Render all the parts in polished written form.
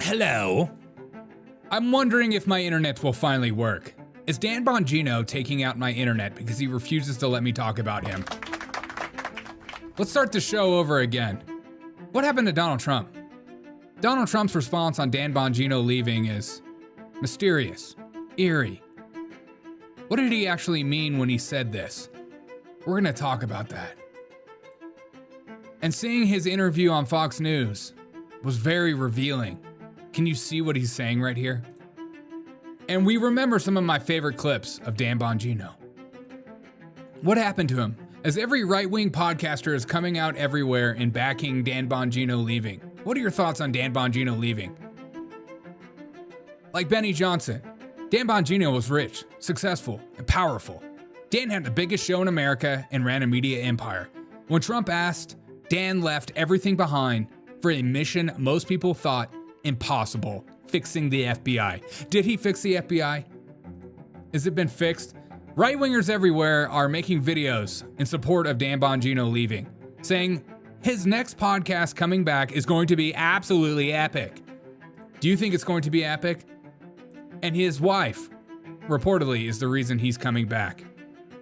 Hello. I'm wondering if my internet will finally work. Is Dan Bongino taking out my internet because he refuses to let me talk about him? Let's start the show over again. What happened to Donald Trump? Donald Trump's response on Dan Bongino leaving is mysterious, eerie. What did he actually mean when he said this? We're gonna talk about that. And seeing his interview on Fox News was very revealing. Can you see what he's saying right here? And we remember some of my favorite clips of Dan Bongino. What happened to him? As every right-wing podcaster is coming out everywhere and backing Dan Bongino leaving. What are your thoughts on Dan Bongino leaving? Like Benny Johnson, Dan Bongino was rich, successful, and powerful. Dan had the biggest show in America and ran a media empire. When Trump asked, Dan left everything behind for a mission most people thought impossible, fixing the FBI. Did he fix the FBI? Has it been fixed? Right-wingers everywhere are making videos in support of Dan Bongino leaving, saying his next podcast coming back is going to be absolutely epic. Do you think it's going to be epic? And his wife, reportedly, is the reason he's coming back.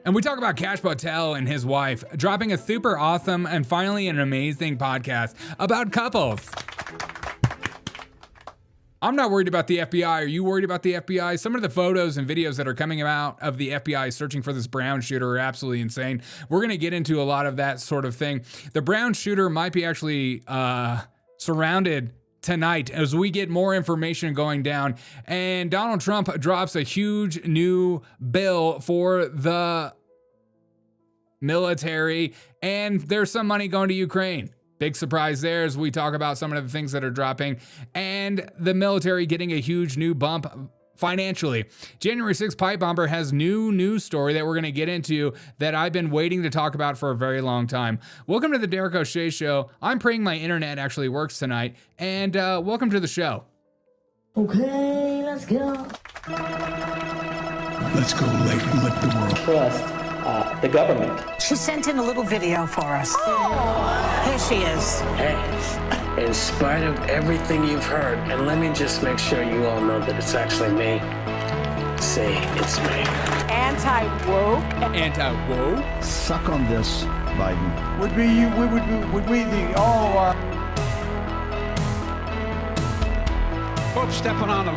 And we talk about Kash Patel and his wife dropping a super awesome and finally an amazing podcast about couples. I'm not worried about the FBI. Are you worried about the FBI? Some of the photos and videos that are coming out of the FBI searching for this Brown shooter are absolutely insane. We're going to get into a lot of that sort of thing. The Brown shooter might be actually surrounded tonight as we get more information going down. And Donald Trump drops a huge new bill for the military. And there's some money going to Ukraine. Big surprise there as we talk about some of the things that are dropping and the military getting a huge new bump financially. January 6th pipe bomber has new news story that we're going to get into that I've been waiting to talk about for a very long time. Welcome to the Derek O'Shea Show. I'm praying my internet actually works tonight, and welcome to the show. Okay, let's go. Let's go let the world trust the government. She sent in a little video for us. Oh. Here she is. Hey, in spite of everything you've heard, and let me just make sure you all know that it's actually me. Say it's me. Anti-woke. Anti-woke? suck on this, Biden. Would we the all our Pope stepping on them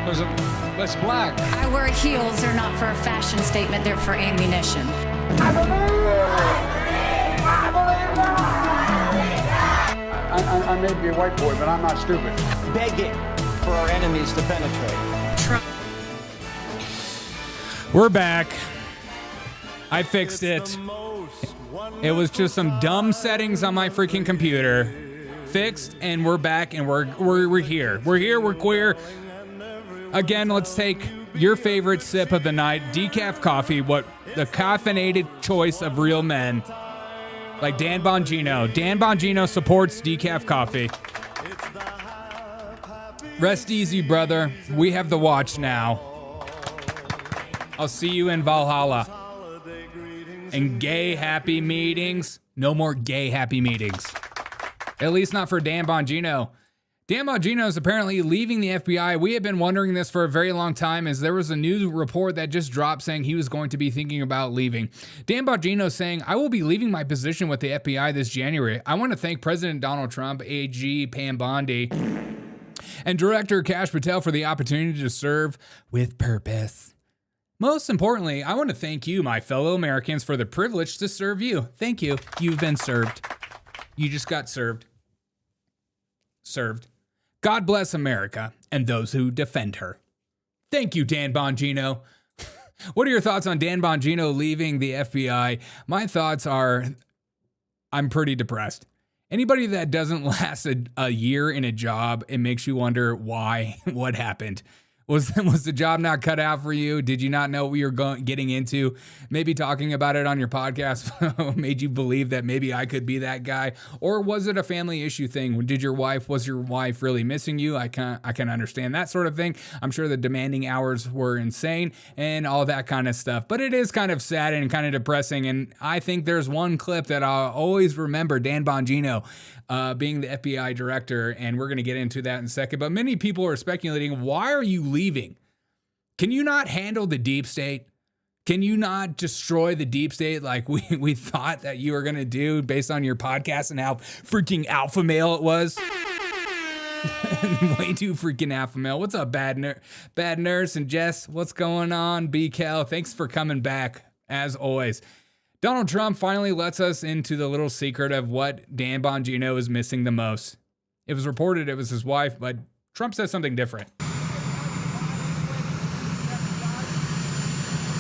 because that's black. I wear heels. They're not for a fashion statement. They're for ammunition. I may be a white boy, but I'm not stupid. Begging for our enemies to penetrate. Trump. We're back. I fixed it. It was just some dumb settings on my freaking computer. Fixed, and we're back, and we're here. We're here, we're queer. Again, let's take your favorite sip of the night, decaf coffee, what the caffeinated choice of real men, like Dan Bongino. Dan Bongino supports decaf coffee. Rest easy, brother. We have the watch now. I'll see you in Valhalla. And gay happy meetings. No more gay happy meetings. At least not for Dan Bongino. Dan Bongino is apparently leaving the FBI. We have been wondering this for a very long time as there was a news report that just dropped saying he was going to be thinking about leaving. Dan Bongino saying, I will be leaving my position with the FBI this January. I want to thank President Donald Trump, AG Pam Bondi, and Director Kash Patel for the opportunity to serve with purpose. Most importantly, I want to thank you, my fellow Americans, for the privilege to serve you. Thank you. You've been served. You just got served. Served. God bless America and those who defend her. Thank you, Dan Bongino. What are your thoughts on Dan Bongino leaving the FBI? My thoughts are, I'm pretty depressed. Anybody that doesn't last a year in a job, it makes you wonder why, what happened. Was the job not cut out for you? Did you not know what you were getting into? Maybe talking about it on your podcast made you believe that maybe I could be that guy? Or was it a family issue thing? Was your wife really missing you? I can understand that sort of thing. I'm sure the demanding hours were insane and all that kind of stuff. But it is kind of sad and kind of depressing. And I think there's one clip that I'll always remember, Dan Bongino being the FBI director, and we're going to get into that in a second. But many people are speculating, why are you leaving? Can you not handle the deep state? Can you not destroy the deep state like we thought that you were going to do based on your podcast and how freaking alpha male it was? Way too freaking alpha male. What's up, bad nurse and Jess? What's going on? BKL, thanks for coming back as always. Donald Trump finally lets us into the little secret of what Dan Bongino is missing the most. It was reported it was his wife, but Trump says something different.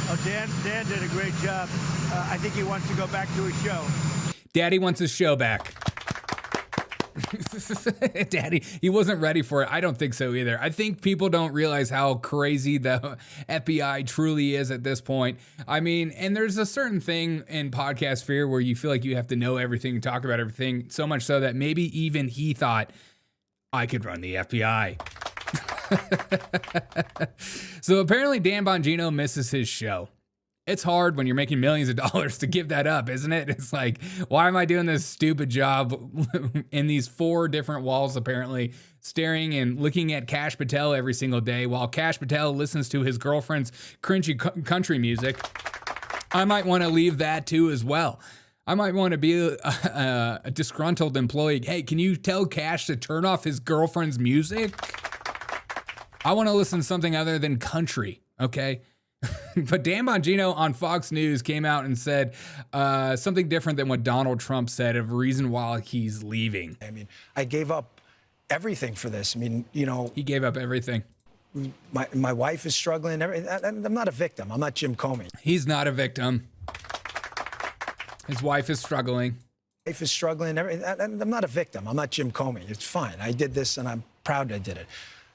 Oh, Dan did a great job. I think he wants to go back to his show. Daddy wants his show back. Daddy, he wasn't ready for it. I don't think so either. I think people don't realize how crazy the FBI truly is at this point. I mean, and there's a certain thing in podcast fear where you feel like you have to know everything, talk about everything, so much so that maybe even he thought, I could run the FBI. So apparently Dan Bongino misses his show. It's hard when you're making millions of dollars to give that up, isn't it? It's like, why am I doing this stupid job in these 4 different walls, apparently, staring and looking at Kash Patel every single day while Kash Patel listens to his girlfriend's cringy country music? I might want to leave that too as well. I might want to be a disgruntled employee. Hey, can you tell Kash to turn off his girlfriend's music? I want to listen to something other than country, okay? But Dan Bongino on Fox News came out and said something different than what Donald Trump said of reason why he's leaving. I mean, I gave up everything for this. I mean, you know. He gave up everything. My wife is struggling. I'm not a victim. I'm not Jim Comey. He's not a victim. His wife is struggling. Wife is struggling. I'm not a victim. I'm not Jim Comey. It's fine. I did this and I'm proud I did it.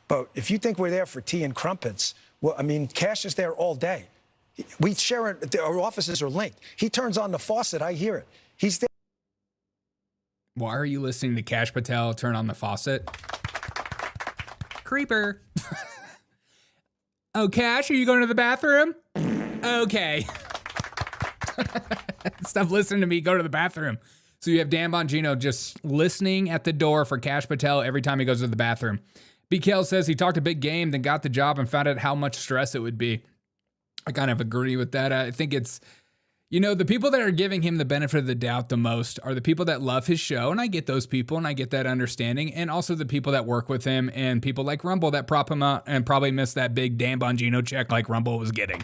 But if you think we're there for tea and crumpets, well, I mean, Kash is there all day. We share it. Our offices are linked. He turns on the faucet. I hear it. He's there. Why are you listening to Kash Patel turn on the faucet? Creeper. Oh, Kash, are you going to the bathroom? Okay. Stop listening to me. Go to the bathroom. So you have Dan Bongino just listening at the door for Kash Patel every time he goes to the bathroom. BKL says he talked a big game, then got the job and found out how much stress it would be. I kind of agree with that. I think it's, you know, the people that are giving him the benefit of the doubt the most are the people that love his show. And I get those people and I get that understanding. And also the people that work with him and people like Rumble that prop him up and probably miss that big Dan Bongino check like Rumble was getting.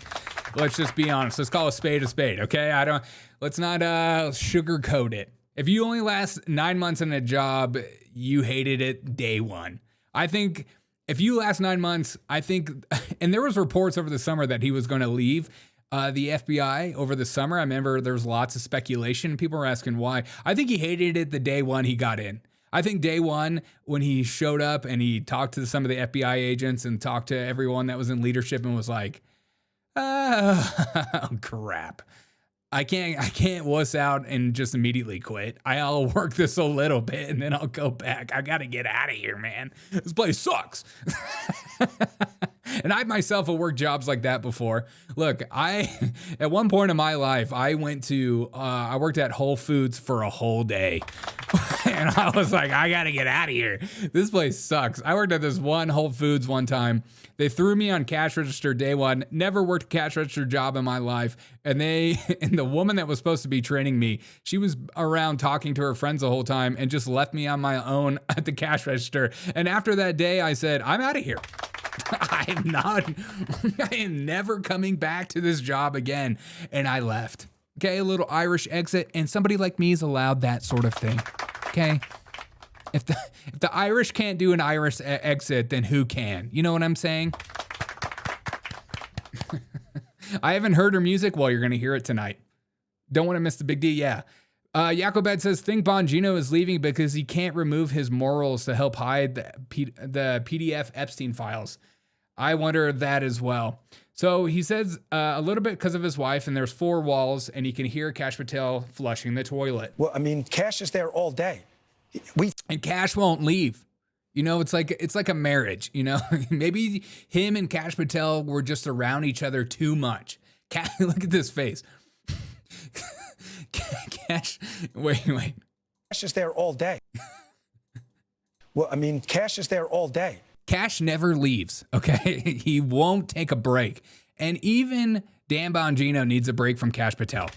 Let's just be honest. Let's call a spade, okay? Let's not sugarcoat it. If you only last 9 months in a job, you hated it day one. I think if you last 9 months, and there was reports over the summer that he was going to leave the FBI over the summer. I remember there was lots of speculation. People were asking why. I think he hated it the day one he got in. I think day one when he showed up and he talked to some of the FBI agents and talked to everyone that was in leadership and was like, oh, crap. I can't wuss out and just immediately quit. I'll work this a little bit and then I'll go back. I got to get out of here, man. This place sucks. And I myself have worked jobs like that before. Look, at one point in my life, I worked at Whole Foods for a whole day. And I was like, I got to get out of here. This place sucks. I worked at this one Whole Foods one time. They threw me on cash register day one. Never worked a cash register job in my life. And the woman that was supposed to be training me, she was around talking to her friends the whole time and just left me on my own at the cash register. And after that day, I said, I'm out of here. I am never coming back to this job again. And I left. Okay, a little Irish exit. And somebody like me is allowed that sort of thing. Okay. If the Irish can't do an Irish exit, then who can? You know what I'm saying? I haven't heard her music. Well, you're going to hear it tonight. Don't want to miss the big D. Yeah. Yakobed says, think Bongino is leaving because he can't remove his morals to help hide the PDF Epstein files. I wonder that as well. So he says a little bit because of his wife, and there's 4 walls, and he can hear Kash Patel flushing the toilet. Well, I mean, Kash is there all day. And Kash won't leave. You know, it's like a marriage. You know, maybe him and Kash Patel were just around each other too much. Look at this face. Kash, wait. Kash is there all day. Well, I mean, Kash is there all day. Kash never leaves, okay? He won't take a break. And even Dan Bongino needs a break from Kash Patel.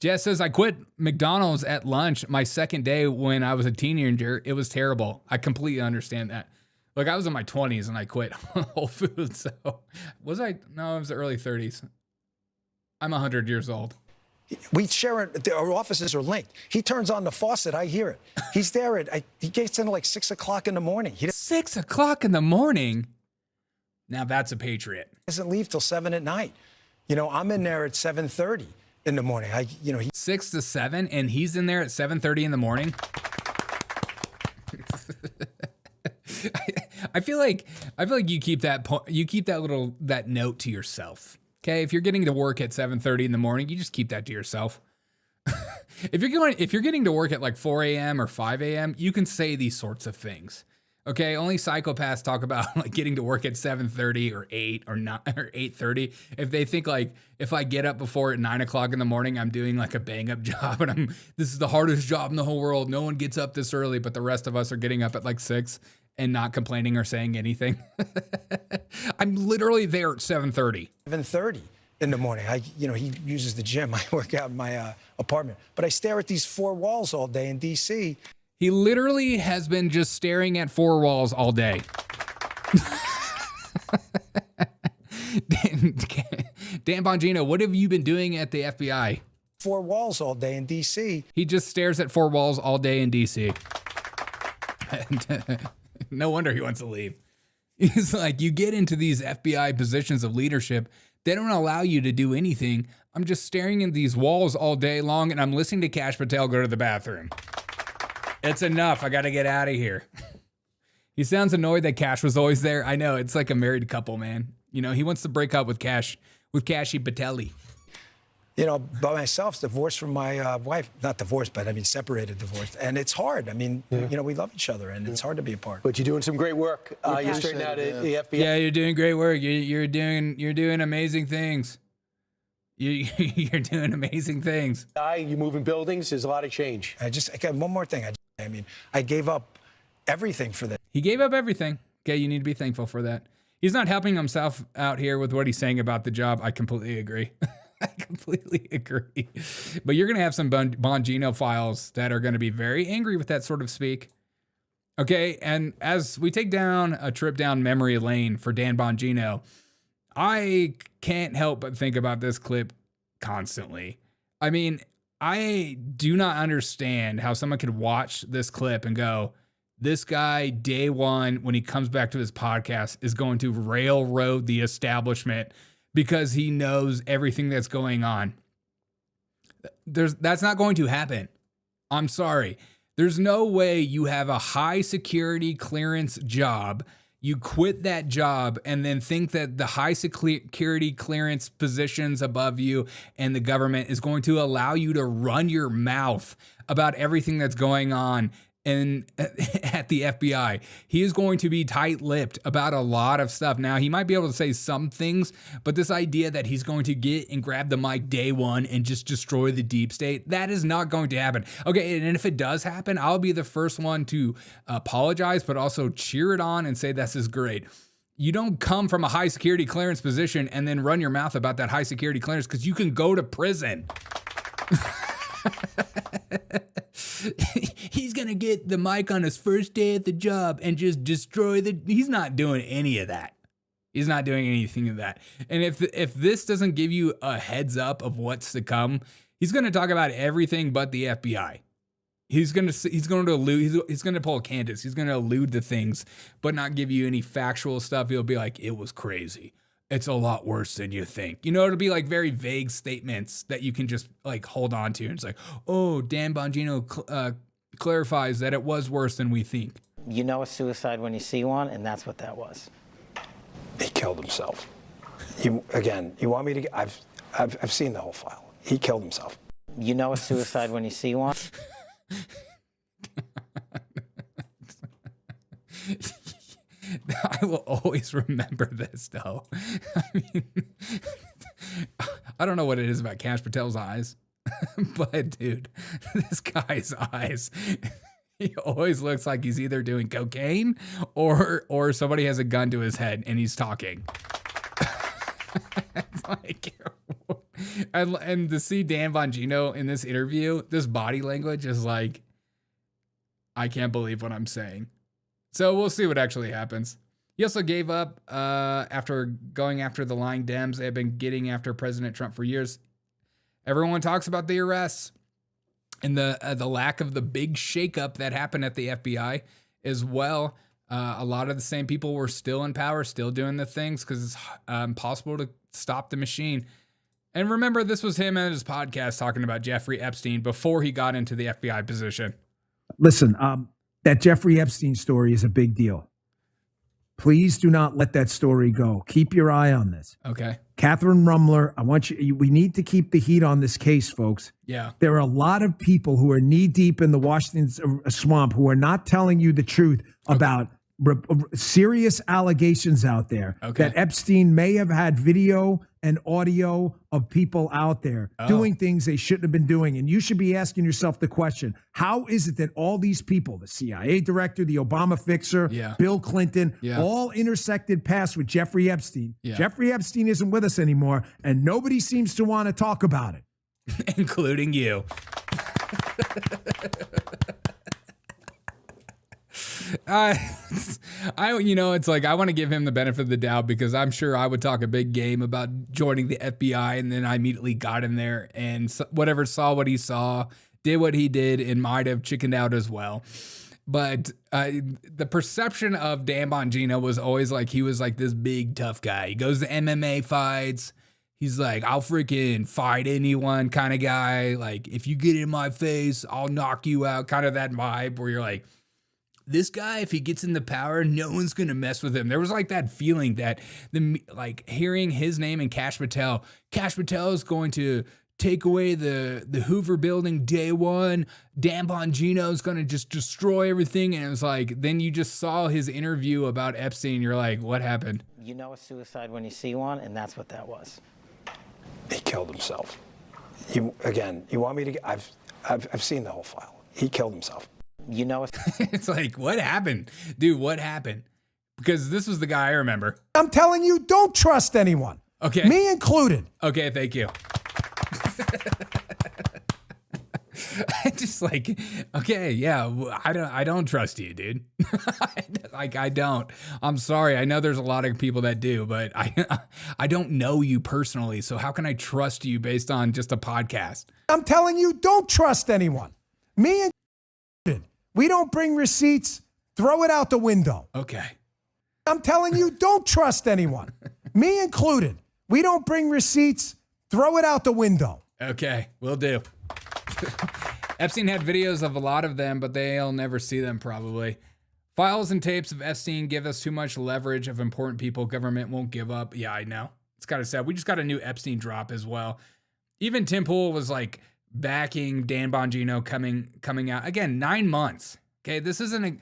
Jess says, I quit McDonald's at lunch my second day when I was a teenager. It was terrible. I completely understand that. Look, I was in my 20s and I quit Whole Foods. So was I? No, it was the early 30s. I'm 100 years old. We share it. Our offices are linked. He turns on the faucet. I hear it. He's there he gets in like 6 o'clock in the morning. 6 o'clock in the morning? Now that's a patriot. He doesn't leave till 7 at night. You know, I'm in there at 7:30 in the morning. 6 to 7, and he's in there at 7:30 in the morning. I feel like you keep that note to yourself. Okay, if you're getting to work at 7:30 in the morning, you just keep that to yourself. If you're getting to work at like 4 a.m. or 5 a.m., you can say these sorts of things. Okay, only psychopaths talk about like getting to work at 7:30 or 8 or 9 or 8:30. If they think like if I get up before at 9 o'clock in the morning, I'm doing like a bang up job and this is the hardest job in the whole world. No one gets up this early, but the rest of us are getting up at like 6 and not complaining or saying anything. I'm literally there at 7:30. 7:30 in the morning. He uses the gym. I work out in my apartment, but I stare at these 4 walls all day in D.C. He literally has been just staring at 4 walls all day. Dan Bongino, what have you been doing at the FBI? 4 walls all day in D.C. He just stares at 4 walls all day in D.C. No wonder he wants to leave. He's like, you get into these FBI positions of leadership, they don't allow you to do anything. I'm just staring at these walls all day long, and I'm listening to Kash Patel go to the bathroom. It's enough. I got to get out of here. He sounds annoyed that Kash was always there. I know. It's like a married couple, man. You know, he wants to break up with Kashi Patelli. You know, by myself, divorced from my wife. Not divorced, but I mean separated, divorced. And it's hard. I mean, you know, we love each other, and it's hard to be apart. But you're doing some great work. You're straightening out the FBI. Yeah, you're doing great work. You're doing amazing things. You're doing amazing things. You're moving buildings. There's a lot of change. I got one more thing. I gave up everything for this. He gave up everything. Okay, you need to be thankful for that. He's not helping himself out here with what he's saying about the job. I completely agree. I completely agree. But you're going to have some Bongino files that are going to be very angry with that sort of speak. Okay, and as we take down a trip down memory lane for Dan Bongino, I can't help but think about this clip constantly. I mean, I do not understand how someone could watch this clip and go, this guy, day one, when he comes back to his podcast, is going to railroad the establishment because he knows everything that's going on. That's not going to happen. I'm sorry. There's no way you have a high security clearance job, you quit that job, and then think that the high security clearance positions above you and the government is going to allow you to run your mouth about everything that's going on at the FBI. He is going to be tight-lipped about a lot of stuff. Now, he might be able to say some things, but this idea that he's going to get and grab the mic day one and just destroy the deep state, that is not going to happen. Okay, and if it does happen, I'll be the first one to apologize, but also cheer it on and say this is great. You don't come from a high security clearance position and then run your mouth about that high security clearance because you can go to prison. He's going to get the mic on his first day at the job and just destroy he's not doing any of that. He's not doing anything of that. And if this doesn't give you a heads up of what's to come, he's going to talk about everything but the FBI. He's going to pull Candace. He's going to allude to things, but not give you any factual stuff. He'll be like, it was crazy. It's a lot worse than you think. You know, it'll be like very vague statements that you can just like hold on to. And it's like, oh, Dan Bongino clarifies that it was worse than we think. You know a suicide when you see one, and that's what that was. He killed himself. You want me to? I've seen the whole file. He killed himself. You know a suicide when you see one. I will always remember this, though. I mean, I don't know what it is about Kash Patel's eyes, but dude, this guy's eyes, he always looks like he's either doing cocaine or somebody has a gun to his head and he's talking. It's like, and to see Dan Bongino in this interview, this body language is like, I can't believe what I'm saying. So we'll see what actually happens. He also gave up after going after the lying Dems. They have been getting after President Trump for years. Everyone talks about the arrests and the lack of the big shakeup that happened at the FBI as well. A lot of the same people were still in power, still doing the things because it's impossible to stop the machine. And remember, this was him and his podcast talking about Jeffrey Epstein before he got into the FBI position. Listen, that Jeffrey Epstein story is a big deal. Please do not let that story go. Keep your eye on this. Okay. Catherine Rumler, I want you, we need to keep the heat on this case, folks. Yeah. There are a lot of people who are knee deep in the Washington swamp who are not telling you the truth about serious allegations out there that Epstein may have had video and audio of people out there doing things they shouldn't have been doing. And you should be asking yourself the question, how is it that all these people, the CIA director, the Obama fixer, Bill Clinton, all intersected paths with Jeffrey Epstein? Jeffrey Epstein isn't with us anymore, and nobody seems to want to talk about it. Including you. It's like I want to give him the benefit of the doubt because I'm sure I would talk a big game about joining the FBI, and then I immediately got in there and saw what he saw, did what he did, and might have chickened out as well. But the perception of Dan Bongino was always like he was like this big tough guy. He goes to MMA fights. He's like, I'll freaking fight anyone kind of guy. Like, if you get in my face, I'll knock you out. Kind of that vibe where you're like, this guy, if he gets into power, no one's going to mess with him. There was like that feeling that hearing his name and Kash Patel is going to take away the Hoover building day one. Dan Bongino is going to just destroy everything. And it was like, then you just saw his interview about Epstein. You're like, what happened? You know a suicide when you see one, and that's what that was. He killed himself. You want me to? I've seen the whole file. He killed himself. You know, it's like, what happened? Dude, what happened? Because this was the guy I remember. I'm telling you, don't trust anyone. Okay. Me included. Okay, thank you. I just like, okay, yeah, I don't trust you, dude. I don't. I'm sorry. I know there's a lot of people that do, but I don't know you personally. So how can I trust you based on just a podcast? I'm telling you, don't trust anyone. Me included. We don't bring receipts. Throw it out the window. Okay. I'm telling you, don't trust anyone. Me included. We don't bring receipts. Throw it out the window. Okay, will do. Epstein had videos of a lot of them, but they'll never see them probably. Files and tapes of Epstein give us too much leverage of important people government won't give up. Yeah, I know. It's kind of sad. We just got a new Epstein drop as well. Even Tim Pool was like backing Dan Bongino coming out. Again, 9 months. Okay, this isn't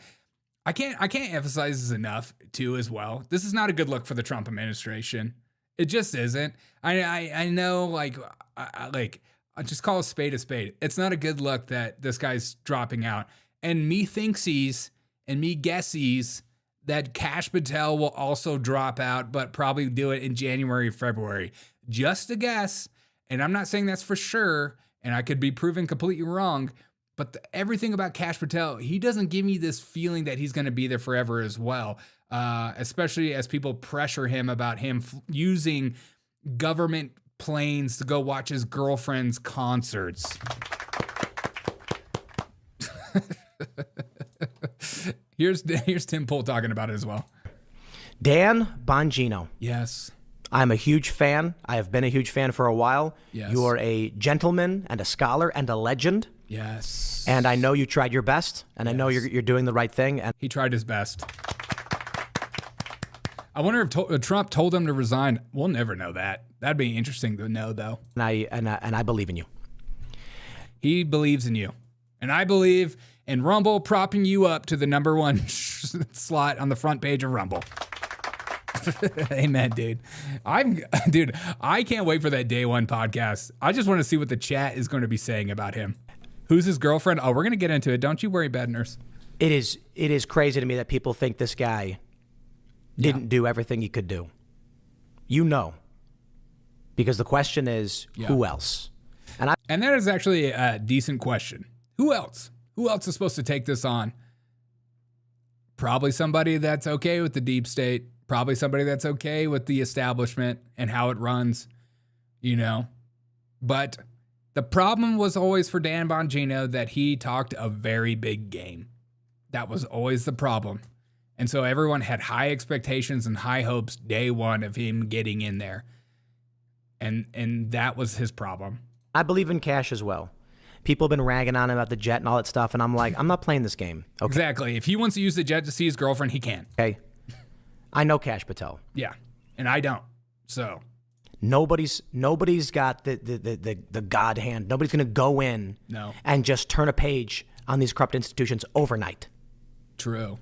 I can't emphasize this enough too as well. This is not a good look for the Trump administration. It just isn't. I know, like I'll just call a spade a spade. It's not a good look that this guy's dropping out. And me thinksies and me guessies that Kash Patel will also drop out, but probably do it in January or February. Just a guess. And I'm not saying that's for sure. And I could be proven completely wrong. But everything about Kash Patel, he doesn't give me this feeling that he's going to be there forever as well. Especially as people pressure him about him using government planes to go watch his girlfriend's concerts. Here's Tim Pool talking about it as well. Dan Bongino. Yes. I'm a huge fan. I have been a huge fan for a while. Yes. You are a gentleman and a scholar and a legend. Yes. And I know you tried your best, and I know you're doing the right thing. And he tried his best. I wonder if Trump told him to resign. We'll never know that. That'd be interesting to know, though. And I believe in you. He believes in you. And I believe in Rumble propping you up to the #1 slot on the front page of Rumble. Amen, dude. I can't wait for that day one podcast. I just want to see what the chat is going to be saying about him. Who's his girlfriend? Oh, we're going to get into it. Don't you worry, bad nurse. It is crazy to me that people think this guy didn't do everything he could do. You know. Because the question is, who else? And that is actually a decent question. Who else? Who else is supposed to take this on? Probably somebody that's okay with the deep state. Probably somebody that's okay with the establishment and how it runs, you know. But the problem was always for Dan Bongino that he talked a very big game. That was always the problem. And so everyone had high expectations and high hopes day one of him getting in there. And that was his problem. I believe in Kash as well. People have been ragging on him about the jet and all that stuff, and I'm like, I'm not playing this game. Okay? Exactly. If he wants to use the jet to see his girlfriend, he can. Okay. I know Kash Patel. Yeah, and I don't. So nobody's got the God hand. Nobody's going to go in and just turn a page on these corrupt institutions overnight. True.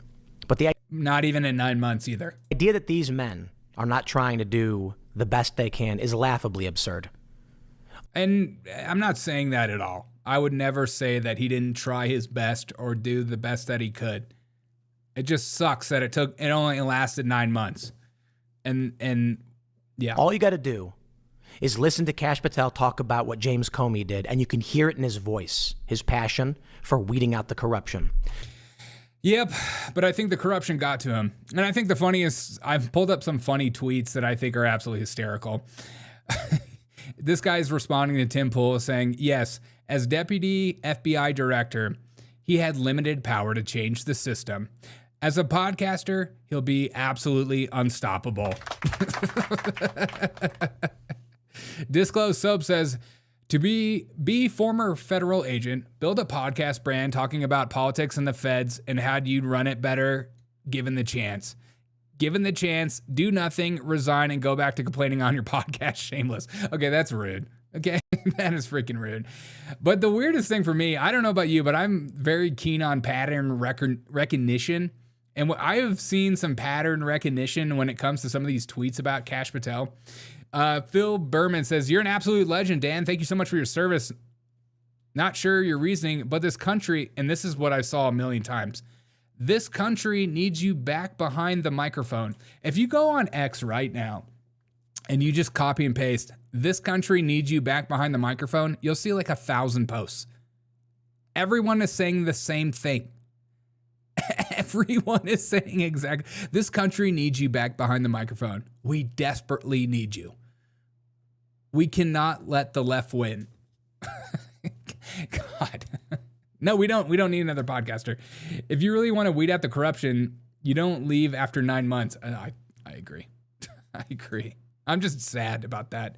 But not even in 9 months either. The idea that these men are not trying to do the best they can is laughably absurd. And I'm not saying that at all. I would never say that he didn't try his best or do the best that he could. It just sucks that it only lasted 9 months. And yeah. All you got to do is listen to Kash Patel talk about what James Comey did, and you can hear it in his voice, his passion for weeding out the corruption. Yep, but I think the corruption got to him. And I think the funniest, I've pulled up some funny tweets that I think are absolutely hysterical. This guy's responding to Tim Pool saying, yes, as deputy FBI director, he had limited power to change the system. As a podcaster, he'll be absolutely unstoppable. Disclosed Soap says, to be former federal agent, build a podcast brand talking about politics and the feds and how you'd run it better given the chance. Given the chance, do nothing, resign, and go back to complaining on your podcast. Shameless. Okay, that's rude. Okay, that is freaking rude. But the weirdest thing for me, I don't know about you, but I'm very keen on pattern recognition. And I have seen some pattern recognition when it comes to some of these tweets about Kash Patel. Phil Berman says, you're an absolute legend, Dan. Thank you so much for your service. Not sure your reasoning, but this country, and this is what I saw a million times, this country needs you back behind the microphone. If you go on X right now and you just copy and paste, this country needs you back behind the microphone, you'll see like 1,000 posts. Everyone is saying the same thing. Everyone is saying exactly, this country needs you back behind the microphone. We desperately need you. We cannot let the left win. God. No, we don't. We don't need another podcaster. If you really want to weed out the corruption, you don't leave after 9 months. I agree. I agree. I'm just sad about that.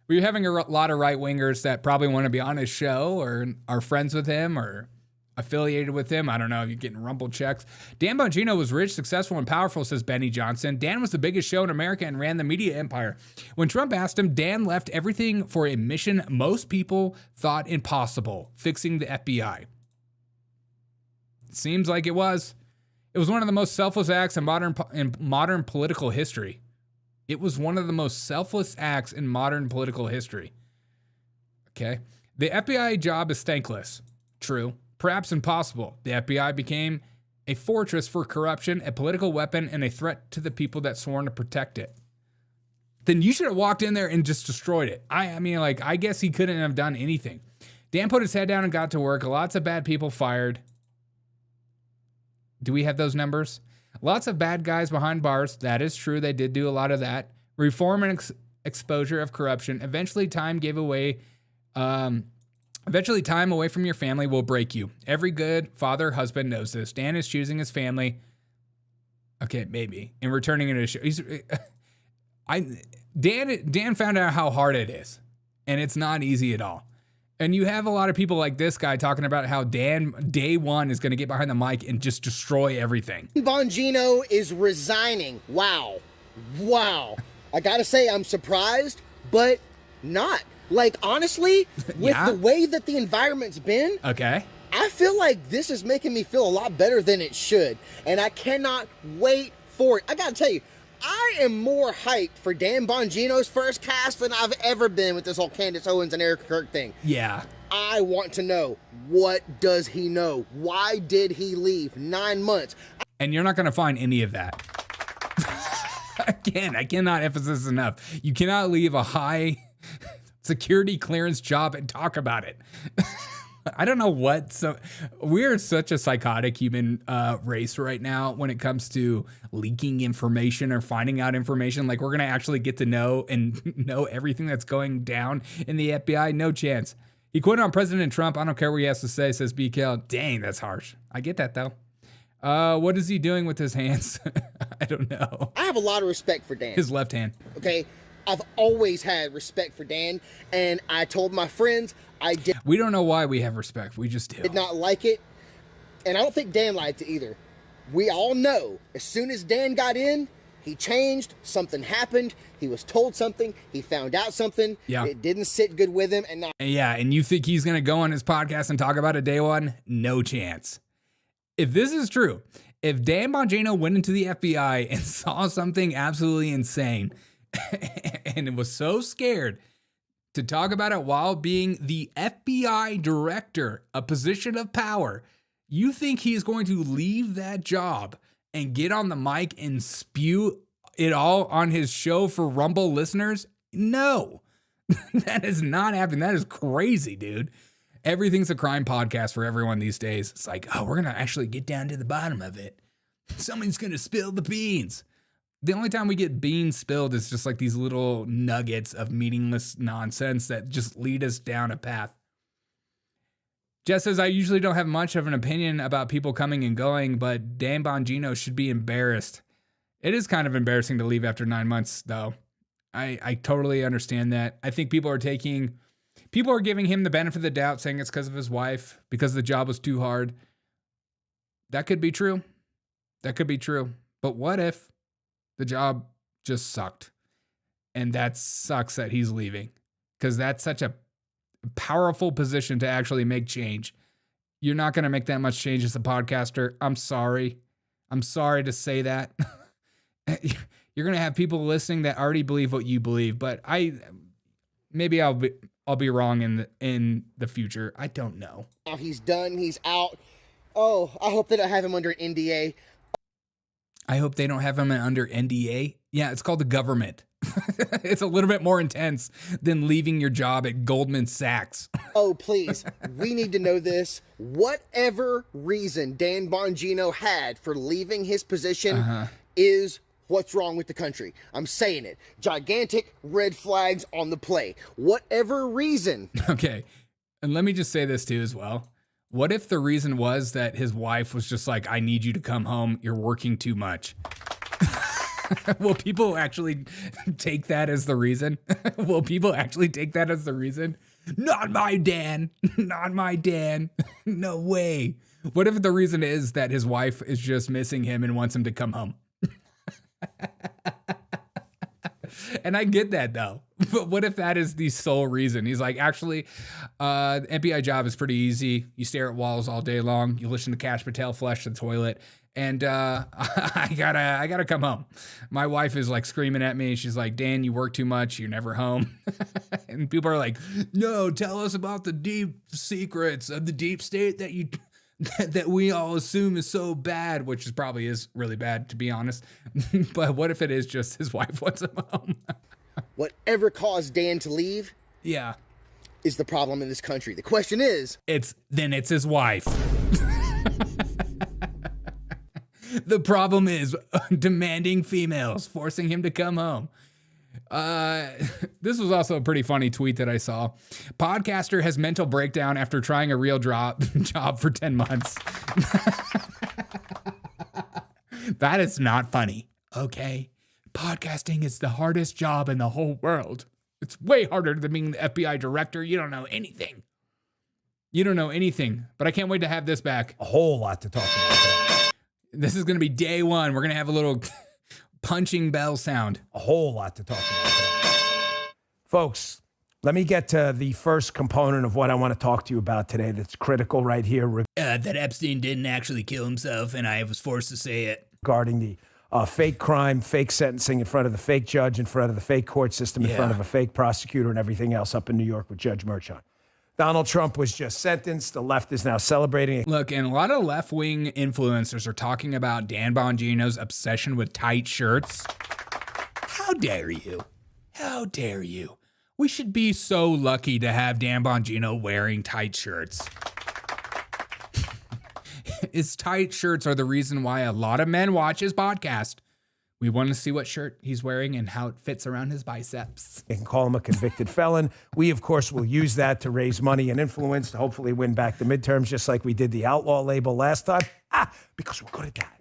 We're having a lot of right-wingers that probably want to be on his show or are friends with him or affiliated with him. I don't know if you're getting Rumble checks. Dan Bongino was rich, successful, and powerful, says Benny Johnson. Dan was the biggest show in America and ran the media empire. When Trump asked him, Dan left everything for a mission most people thought impossible, fixing the FBI. Seems like it was. It was one of the most selfless acts in modern political history. It was one of the most selfless acts in modern political history. Okay. The FBI job is thankless. True. Perhaps impossible. The FBI became a fortress for corruption, a political weapon, and a threat to the people that sworn to protect it. Then you should have walked in there and just destroyed it. I mean, I guess he couldn't have done anything. Dan put his head down and got to work. Lots of bad people fired. Do we have those numbers? Lots of bad guys behind bars. That is true. They did do a lot of that. Reform and exposure of corruption. Eventually, time away from your family will break you. Every good father, husband knows this. Dan is choosing his family. Okay, maybe. And returning into the show. Dan found out how hard it is. And it's not easy at all. And you have a lot of people like this guy talking about how Dan, day one, is going to get behind the mic and just destroy everything. Bongino is resigning. Wow. Wow. I got to say, I'm surprised, but not. Like, honestly, with the way that the environment's been, I feel like this is making me feel a lot better than it should. And I cannot wait for it. I got to tell you, I am more hyped for Dan Bongino's first cast than I've ever been with this whole Candace Owens and Eric Kirk thing. Yeah. I want to know, what does he know? Why did he leave 9 months? And you're not going to find any of that. Again, I cannot emphasize this enough. You cannot leave a high security clearance job and talk about it. I don't know what. So we're such a psychotic human race right now when it comes to leaking information or finding out information. Like, we're going to actually get to know and know everything that's going down in the FBI. No chance. He quit on President Trump. I don't care what he has to say, says BKL. Dang, that's harsh. I get that, though. What is he doing with his hands? I don't know. I have a lot of respect for Dan. His left hand. Okay. I've always had respect for Dan, and I told my friends we don't know why we have respect. We just do. Did not like it, and I don't think Dan liked it either. We all know as soon as Dan got in, he changed, something happened, he was told something, he found out something, it didn't sit good with him, and now... Yeah, and you think he's going to go on his podcast and talk about it day one? No chance. If this is true, if Dan Bongino went into the FBI and saw something absolutely insane and was so scared to talk about it while being the FBI director, a position of power, you think he's going to leave that job and get on the mic and spew it all on his show for Rumble listeners? No, that is not happening. That is crazy, dude. Everything's a crime podcast for everyone these days. It's like, oh, we're going to actually get down to the bottom of it. Someone's going to spill the beans. The only time we get beans spilled is just like these little nuggets of meaningless nonsense that just lead us down a path. Jess says, I usually don't have much of an opinion about people coming and going, but Dan Bongino should be embarrassed. It is kind of embarrassing to leave after 9 months, though. I totally understand that. I think people are giving him the benefit of the doubt, saying it's because of his wife, because the job was too hard. That could be true. That could be true. But what if the job just sucked? And that sucks that he's leaving, because that's such a powerful position to actually make change. You're not going to make that much change as a podcaster. I'm sorry. I'm sorry to say that. You're going to have people listening that already believe what you believe, but maybe I'll be wrong in the future. I don't know. Now he's done. He's out. Oh, I hope they don't have him under NDA. I hope they don't have him under NDA. Yeah, it's called the government. It's a little bit more intense than leaving your job at Goldman Sachs. Oh, please. We need to know this. Whatever reason Dan Bongino had for leaving his position is what's wrong with the country. I'm saying it. Gigantic red flags on the play. Whatever reason. Okay. And let me just say this too as well. What if the reason was that his wife was just like, I need you to come home. You're working too much. Will people actually take that as the reason? Will people actually take that as the reason? Not my Dan. Not my Dan. No way. What if the reason is that his wife is just missing him and wants him to come home? And I get that though. But what if that is the sole reason? He's like, actually, the FBI job is pretty easy. You stare at walls all day long. You listen to Kash Patel flush the toilet. And I gotta come home. My wife is like screaming at me. She's like, Dan, you work too much. You're never home. And people are like, no, tell us about the deep secrets of the deep state that we all assume is so bad, which is probably is really bad, to be honest. But what if it is just his wife wants him home? Whatever caused Dan to leave is the problem in this country. The question is... It's his wife. The problem is demanding females, forcing him to come home. This was also a pretty funny tweet that I saw. Podcaster has mental breakdown after trying a real job for 10 months. That is not funny. Okay. Podcasting is the hardest job in the whole world. It's way harder than being the FBI director. You don't know anything. You don't know anything, but I can't wait to have this back. A whole lot to talk about. This is going to be day one. We're going to have a little punching bell sound. A whole lot to talk about. Folks, let me get to the first component of what I want to talk to you about today that's critical right here. That Epstein didn't actually kill himself, and I was forced to say it. Regarding the fake crime, fake sentencing in front of the fake judge, in front of the fake court system, in front of a fake prosecutor and everything else up in New York with Judge Merchan. Donald Trump was just sentenced. The left is now celebrating. Look, and a lot of left-wing influencers are talking about Dan Bongino's obsession with tight shirts. How dare you? How dare you? We should be so lucky to have Dan Bongino wearing tight shirts. His tight shirts are the reason why a lot of men watch his podcast. We want to see what shirt he's wearing and how it fits around his biceps. They can call him a convicted felon. We, of course, will use that to raise money and influence to hopefully win back the midterms, just like we did the outlaw label last time. Because we're good at that.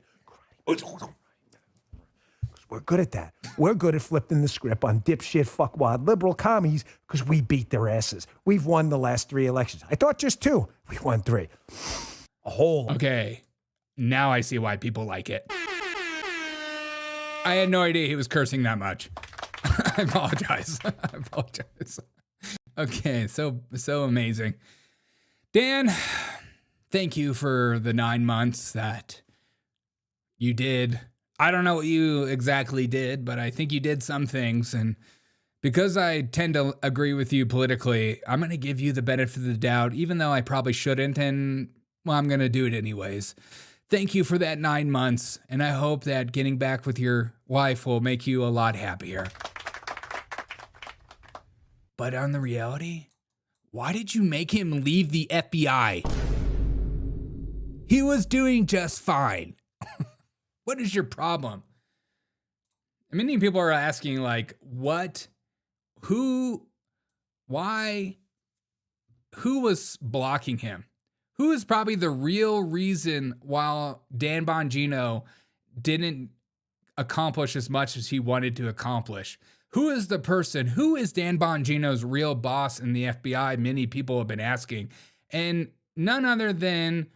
We're good at that. We're good at flipping the script on dipshit, fuckwad, liberal commies because we beat their asses. We've won the last 3 elections. I thought just 2. We won 3. A whole. Okay, now I see why people like it. I had no idea he was cursing that much. I apologize. I apologize. Okay, so amazing. Dan, thank you for the 9 months that you did. I don't know what you exactly did, but I think you did some things. And because I tend to agree with you politically, I'm going to give you the benefit of the doubt, even though I probably shouldn't. And, well, I'm going to do it anyways. Thank you for that 9 months, and I hope that getting back with your wife will make you a lot happier. But on the reality, why did you make him leave the FBI? He was doing just fine. What is your problem? Many people are asking, like, what, who, why, who was blocking him? Who is probably the real reason why Dan Bongino didn't accomplish as much as he wanted to accomplish? Who is the person? Who is Dan Bongino's real boss in the FBI? Many people have been asking. And none other than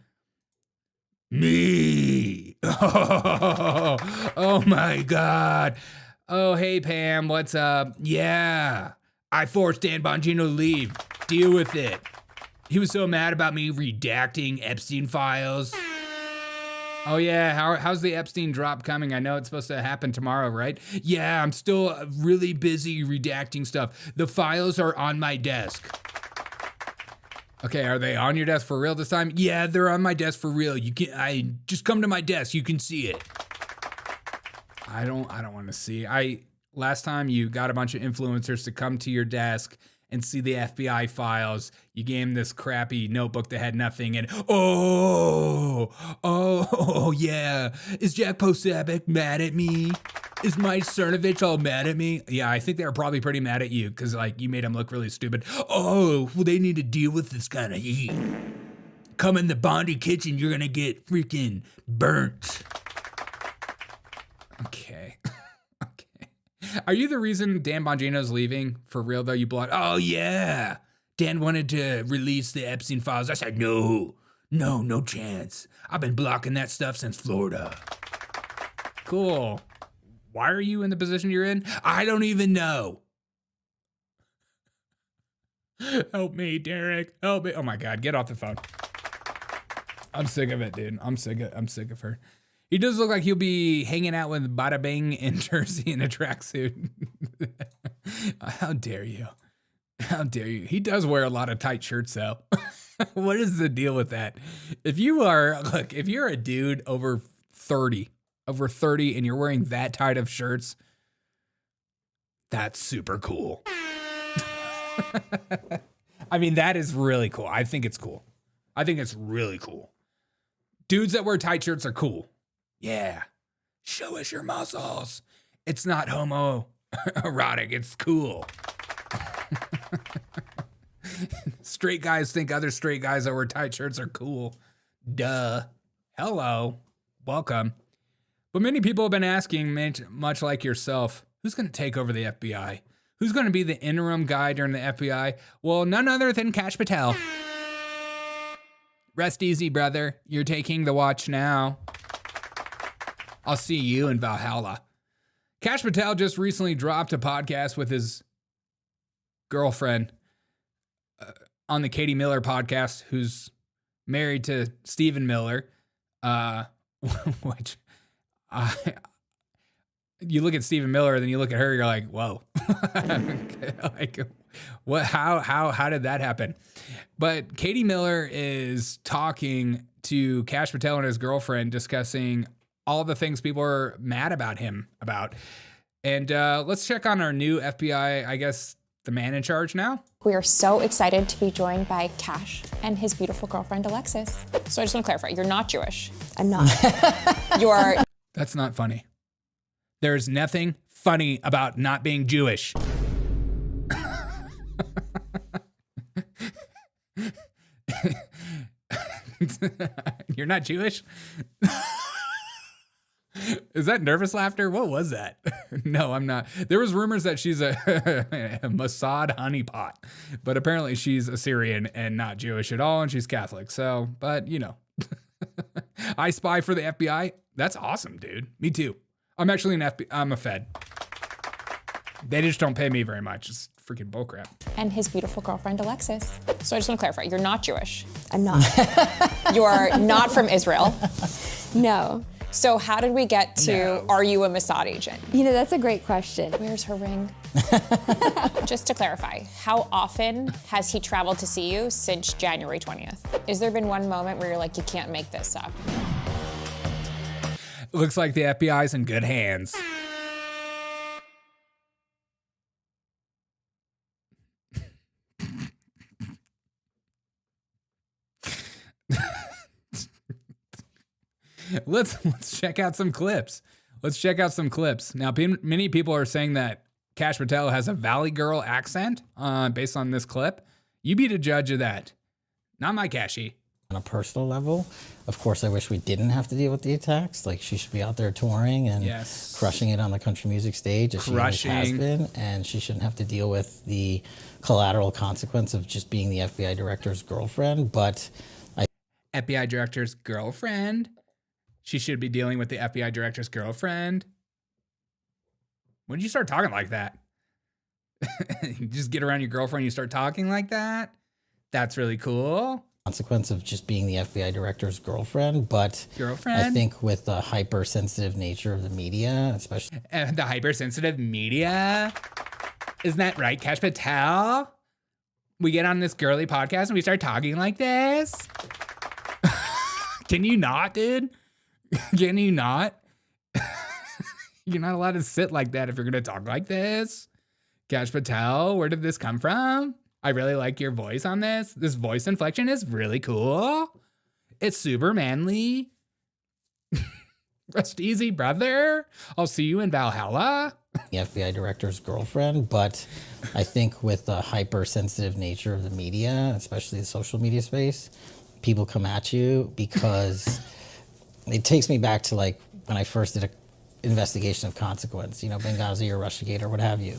me. Oh my God. Oh, hey, Pam, what's up? Yeah, I forced Dan Bongino to leave. Deal with it. He was so mad about me redacting Epstein files. Oh yeah, how's the Epstein drop coming? I know it's supposed to happen tomorrow, right? Yeah, I'm still really busy redacting stuff. The files are on my desk. Okay, are they on your desk for real this time? Yeah, they're on my desk for real. I just come to my desk, you can see it. I don't want to see. Last time you got a bunch of influencers to come to your desk and see the FBI files. You gave him this crappy notebook that had nothing, and oh yeah. Is Jack Posobiec mad at me? Is Mike Cernovich all mad at me? Yeah, I think they were probably pretty mad at you because like you made him look really stupid. Oh, well, they need to deal with this kind of heat. Come in the Bondi kitchen, you're gonna get freaking burnt. Okay. Are you the reason Dan Bongino's leaving? For real, though, you blocked? Oh, yeah. Dan wanted to release the Epstein files. I said, no chance. I've been blocking that stuff since Florida. Cool. Why are you in the position you're in? I don't even know. Help me, Derek. Help me. Oh, my God. Get off the phone. I'm sick of it, dude. I'm sick of her. He does look like he'll be hanging out with Bada Bing in Jersey in a tracksuit. How dare you? How dare you? He does wear a lot of tight shirts, though. What is the deal with that? If you're a dude over 30 and you're wearing that tight of shirts, that's super cool. I mean, that is really cool. I think it's cool. I think it's really cool. Dudes that wear tight shirts are cool. Yeah. Show us your muscles. It's not homoerotic. It's cool. Straight guys think other straight guys that wear tight shirts are cool. Duh. Hello. Welcome. But many people have been asking, much like yourself, who's going to take over the FBI? Who's going to be the interim guy during the FBI? Well, none other than Kash Patel. Rest easy, brother. You're taking the watch now. I'll see you in Valhalla. Kash Patel just recently dropped a podcast with his girlfriend on the Katie Miller podcast, who's married to Stephen Miller, which you look at Stephen Miller, then you look at her, you're like, whoa. Like, what? How did that happen? But Katie Miller is talking to Kash Patel and his girlfriend, discussing all the things people are mad about him about. And let's check on our new FBI, I guess, the man in charge now. We are so excited to be joined by Kash and his beautiful girlfriend, Alexis. So I just want to clarify, you're not Jewish. I'm not. You are. That's not funny. There's nothing funny about not being Jewish. You're not Jewish? Is that nervous laughter? What was that? No, I'm not. There was rumors that she's a Mossad honeypot, but apparently she's Assyrian and not Jewish at all, and she's Catholic. So, but you know, I spy for the FBI. That's awesome, dude. Me too. I'm actually I'm a Fed. They just don't pay me very much. It's freaking bullcrap. And his beautiful girlfriend, Alexis. So I just want to clarify, you're not Jewish. I'm not. You are not from Israel. No. So how did we get to, are you a Mossad agent? You know, that's a great question. Where's her ring? Just to clarify, how often has he traveled to see you since January 20th? Has there been one moment where you're like, you can't make this up? Looks like the FBI's in good hands. Let's check out some clips. Now, many people are saying that Kash Patel has a Valley Girl accent based on this clip. You be the judge of that. Not my Cashy. On a personal level, of course, I wish we didn't have to deal with the attacks. Like, she should be out there touring and crushing it on the country music stage, as she always has been. And she shouldn't have to deal with the collateral consequence of just being the FBI director's girlfriend. But FBI director's girlfriend? She should be dealing with the FBI director's girlfriend? When did you start talking like that? You just get around your girlfriend and you start talking like that? That's really cool. Consequence of just being the FBI director's girlfriend, but I think with the hypersensitive nature of the media, especially the hypersensitive media, isn't that right, Kash Patel? We get on this girly podcast and we start talking like this. Can you not, dude? Can you not? You're not allowed to sit like that if you're gonna talk like this. Kash Patel, where did this come from? I really like your voice on this. This voice inflection is really cool. It's super manly. Rest easy, brother. I'll see you in Valhalla. The FBI director's girlfriend, but I think with the hypersensitive nature of the media, especially the social media space, people come at you because it takes me back to like when I first did an investigation of consequence, you know, Benghazi or Russiagate or what have you.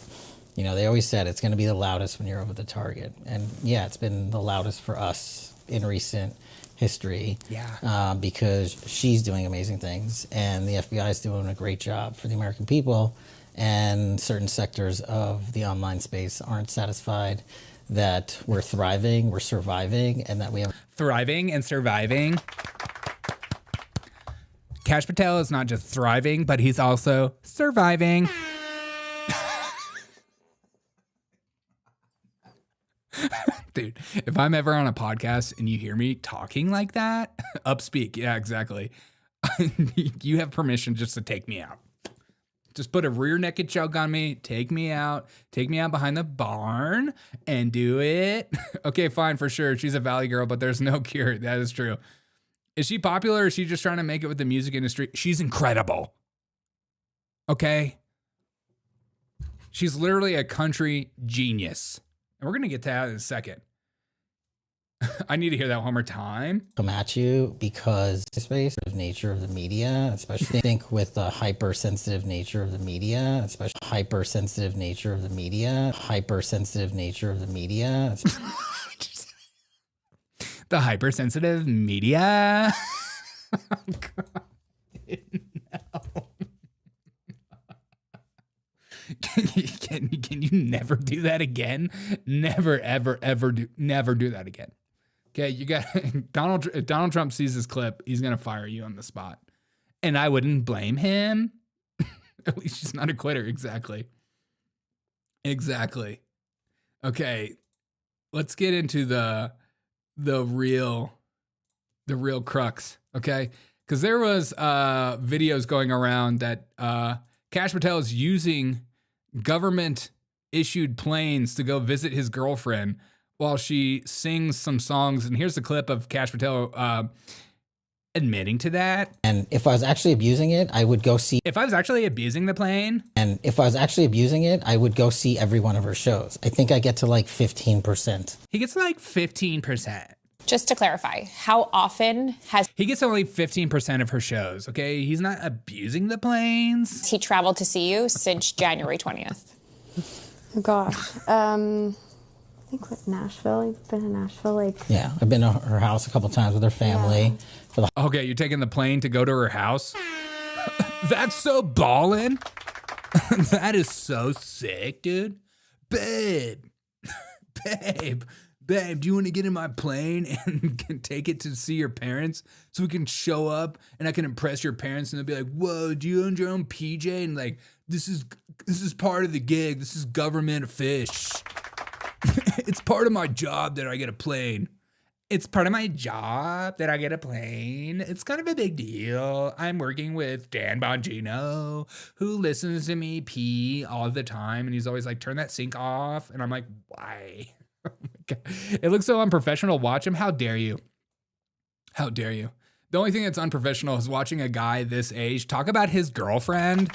You know, they always said it's going to be the loudest when you're over the target. And yeah, it's been the loudest for us in recent history. Yeah. Because she's doing amazing things and the FBI is doing a great job for the American people. And certain sectors of the online space aren't satisfied that we're thriving, we're surviving, and that we have thriving and surviving. Kash Patel is not just thriving, but he's also surviving. Dude, if I'm ever on a podcast and you hear me talking like that, upspeak. Yeah, exactly. You have permission just to take me out. Just put a rear naked choke on me. Take me out behind the barn and do it. Okay, fine, for sure. She's a Valley Girl, but there's no cure. That is true. Is she popular or is she just trying to make it with the music industry? She's incredible. Okay? She's literally a country genius. And we're going to get to that in a second. I need to hear that one more time. Come at you because the space of nature of the media, especially I think with the hypersensitive nature of the media, especially hypersensitive nature of the media, The hypersensitive media. Oh, God. No. Can you never do that again? Never, ever, never do that again. Okay, you got Donald Trump sees this clip, he's gonna fire you on the spot. And I wouldn't blame him. At least she's not a quitter. Exactly. Okay, let's get into the real crux. Okay, because there was videos going around that Kash Patel is using government issued planes to go visit his girlfriend while she sings some songs. And here's the clip of Kash Patel admitting to that. And if I was actually abusing it, I would go see. If I was actually abusing the plane. And if I was actually abusing it, I would go see every one of her shows. I think I get to like 15%. He gets like 15%. Just to clarify, how often has he gets only 15% of her shows, okay? He's not abusing the planes. He traveled to see you since January 20th. Gosh. I think with Nashville, you've been in Nashville, like... Yeah, I've been to her house a couple times with her family. Yeah. Okay, you're taking the plane to go to her house? That's so ballin'. That is so sick, dude. Babe, do you want to get in my plane and can take it to see your parents so we can show up and I can impress your parents and they'll be like, whoa, do you own your own PJ? And like, this is part of the gig. This is government fish. It's part of my job that I get a plane. It's part of my job that I get a plane. It's kind of a big deal. I'm working with Dan Bongino, who listens to me pee all the time. And he's always like, turn that sink off. And I'm like, why? Oh my God. It looks so unprofessional. Watch him. How dare you? How dare you? The only thing that's unprofessional is watching a guy this age talk about his girlfriend.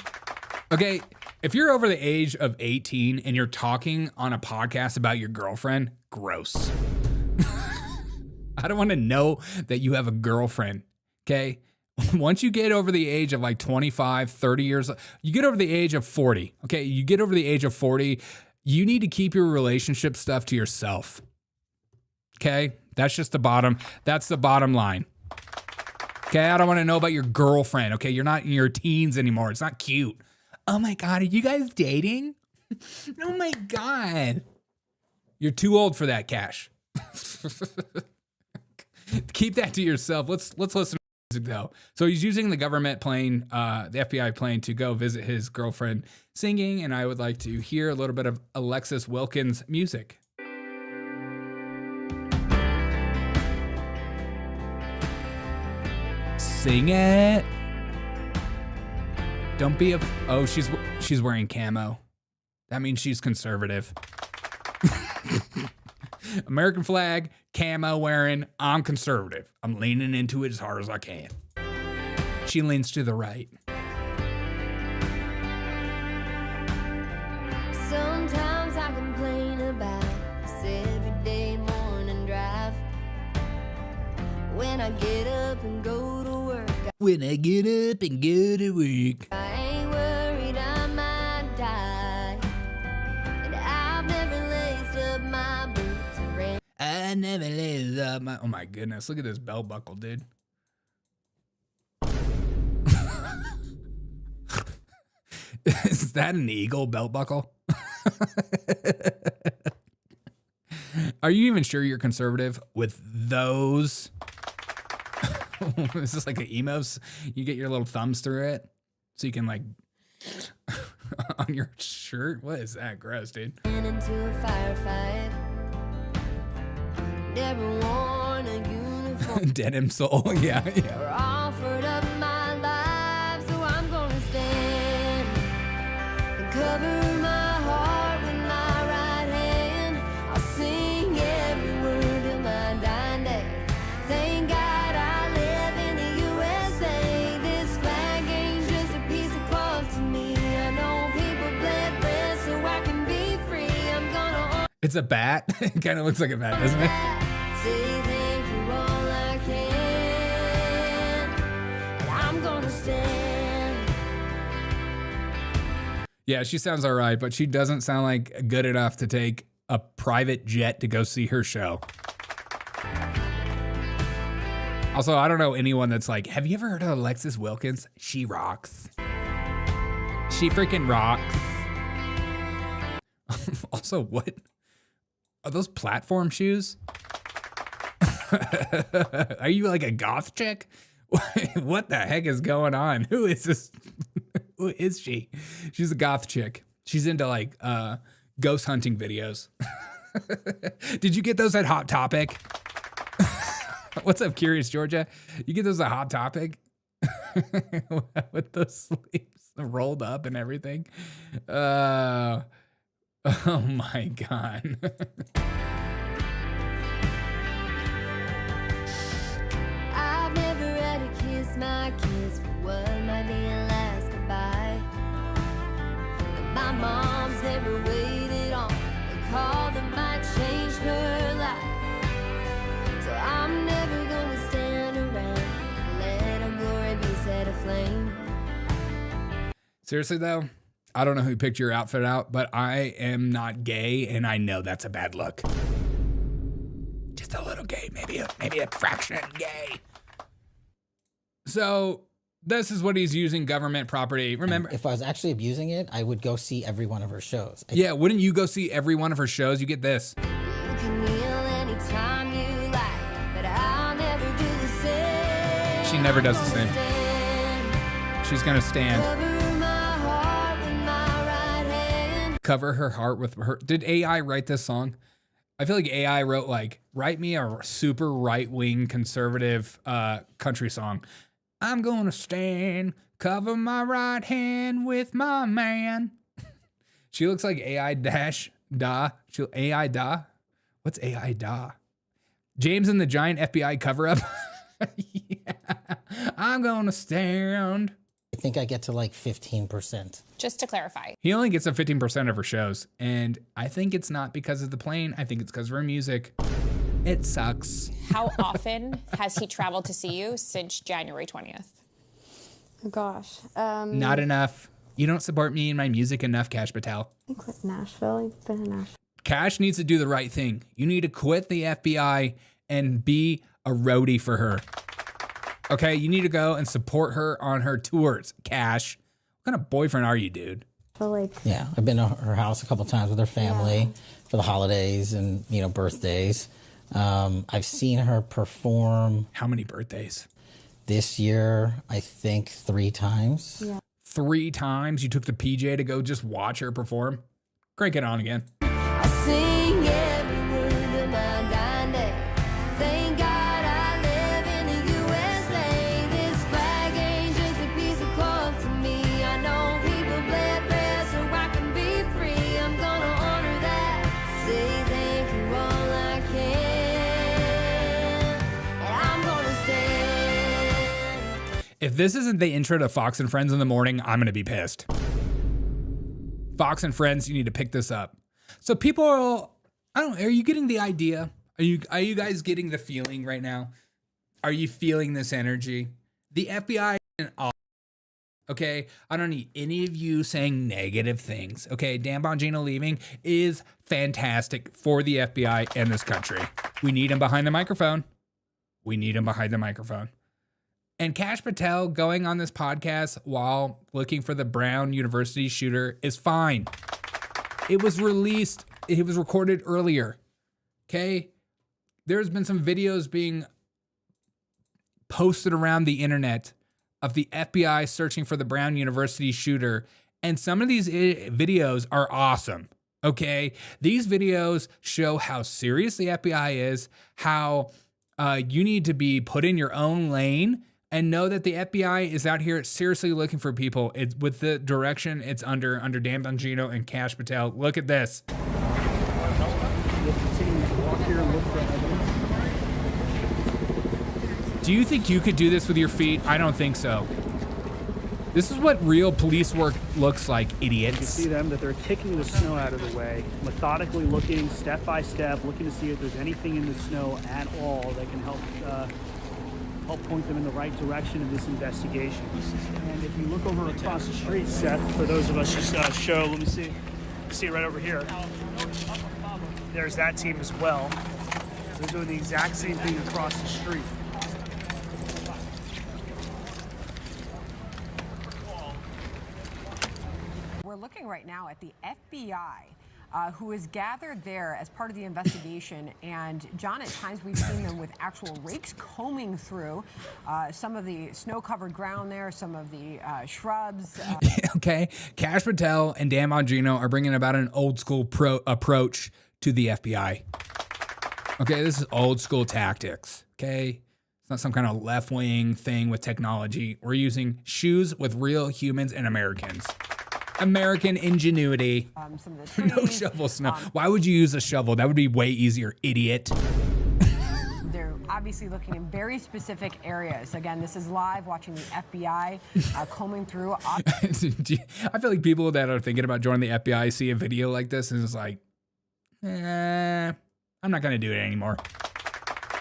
Okay, if you're over the age of 18 and you're talking on a podcast about your girlfriend, gross. I don't want to know that you have a girlfriend, okay? Once you get over the age of like 25, 30 years, you get over the age of 40, okay? You get over the age of 40, you need to keep your relationship stuff to yourself, okay? That's the bottom line. Okay, I don't want to know about your girlfriend, okay? You're not in your teens anymore. It's not cute. Oh my God, are you guys dating? Oh my God. You're too old for that, Kash. Keep that to yourself. Let's listen to music though. So he's using the government plane, the FBI plane, to go visit his girlfriend singing, and I would like to hear a little bit of Alexis Wilkins music. Sing it. Don't be oh, she's wearing camo. That means she's conservative. American flag, camo wearing, I'm conservative. I'm leaning into it as hard as I can. She leans to the right. Sometimes I complain about this everyday morning drive. When I get up and go to work. When I get up and go to work. I ain't worried I might die. And I've never laced up my boots and ran. I never laced up my... Oh my goodness, look at this belt buckle, dude. Is that an eagle belt buckle? Are you even sure you're conservative with those? Is this like an emos? You get your little thumbs through it so you can like on your shirt? What is that? Gross, dude. Into a firefight. Never worn a uniform. Denim soul. Yeah. Or offered up my life, so I'm gonna stand and cover my heart with my right hand. I'll sing every word till my dying day. Thank God I live in the USA. This flag ain't just a piece of cloth to me. I know people bled red so I can be free. I'm gonna. It's a bat. It kind of looks like a bat, doesn't it? Say thank you all I can. And I'm gonna stand. Yeah, she sounds all right, but she doesn't sound like good enough to take a private jet to go see her show. Also, I don't know anyone that's like, have you ever heard of Alexis Wilkins? She rocks. She freaking rocks. Also, what? Are those platform shoes? Are you like a goth chick? What the heck is going on? Who is this? Who is she? She's a goth chick. She's into like ghost hunting videos. Did you get those at Hot Topic? What's up, Curious Georgia? You get those at Hot Topic? With those sleeves rolled up and everything. Oh my God. I've never had to kiss my kids for what might be a last goodbye. But my mom's never waited on a call that might change her life. So I'm never gonna stand around and let her glory be set aflame. Seriously though, I don't know who picked your outfit out, but I am not gay, and I know that's a bad look. Just a little gay, maybe a fraction gay. So this is what he's using government property. Remember, if I was actually abusing it, I would go see every one of her shows. Yeah, wouldn't you go see every one of her shows? You get this. You can kneel anytime you like, but I'll never do the same. She never does the same. She's gonna stand. Cover her heart with her. Did AI write this song? I feel like AI wrote like, write me a super right-wing conservative country song. I'm gonna stand, cover my right hand with my man. She looks like AI dash da. AI da? What's AI da? James and the Giant FBI cover-up. Yeah. I'm gonna stand. I think I get to like 15%. Just to clarify. He only gets a 15% of her shows, and I think it's not because of the plane. I think it's because of her music. It sucks. How often has he traveled to see you since January 20th? Oh gosh. Not enough. You don't support me and my music enough, Kash Patel. I quit Nashville. You've been in Nashville. Kash needs to do the right thing. You need to quit the FBI and be a roadie for her. Okay, you need to go and support her on her tours, Kash. What kind of boyfriend are you, dude? Yeah, I've been to her house a couple times with her family for the holidays and, you know, birthdays. I've seen her perform. How many birthdays? This year, I think 3 times. Yeah. 3 times? You took the PJ to go just watch her perform? Crank it on again. I sing every word of my dying day. Thank God I live in the USA. This flag ain't just a piece of cloth to me. I know people bled red so I can be free. I'm gonna honor that. Say thank you all I can. And I'm gonna stand. If this isn't the intro to Fox and Friends in the morning, I'm gonna be pissed. Fox and Friends, you need to pick this up. So people are, I don't know, are you getting the idea? Are you guys getting the feeling right now? Are you feeling this energy? The FBI and all. Okay, I don't need any of you saying negative things. Okay, Dan Bongino leaving is fantastic for the FBI and this country. We need him behind the microphone. We need him behind the microphone. And Kash Patel going on this podcast while looking for the Brown University shooter is fine. It was released. It was recorded earlier. Okay? There's been some videos being posted around the internet of the FBI searching for the Brown University shooter. And some of these videos are awesome. Okay? These videos show how serious the FBI is, how you need to be put in your own lane, and know that the FBI is out here seriously looking for people. It's with the direction it's under Dan Bongino and Kash Patel. Look at this. Do you think you could do this with your feet? I don't think so. This is what real police work looks like, idiots. You can see them, that they're kicking the snow out of the way, methodically looking step by step, looking to see if there's anything in the snow at all that can help point them in the right direction in this investigation. And if you look over across the street, Seth, for those of us just show, let me see it right over here. There's that team as well. They're doing the exact same thing across the street. looking right now at the FBI, who is gathered there as part of the investigation. And John, at times we've seen them with actual rakes combing through some of the snow-covered ground there, some of the shrubs. Okay, Kash Patel and Dan Bongino are bringing about an old school approach to the FBI. Okay, this is old school tactics. Okay, it's not some kind of left-wing thing with technology. We're using shoes with real humans and Americans. American ingenuity. Some of the trees, no shovel snow. Why would you use a shovel? That would be way easier, idiot. They're obviously looking in very specific areas. Again, this is live, watching the FBI combing through. I feel like people that are thinking about joining the FBI see a video like this and it's like, I'm not going to do it anymore.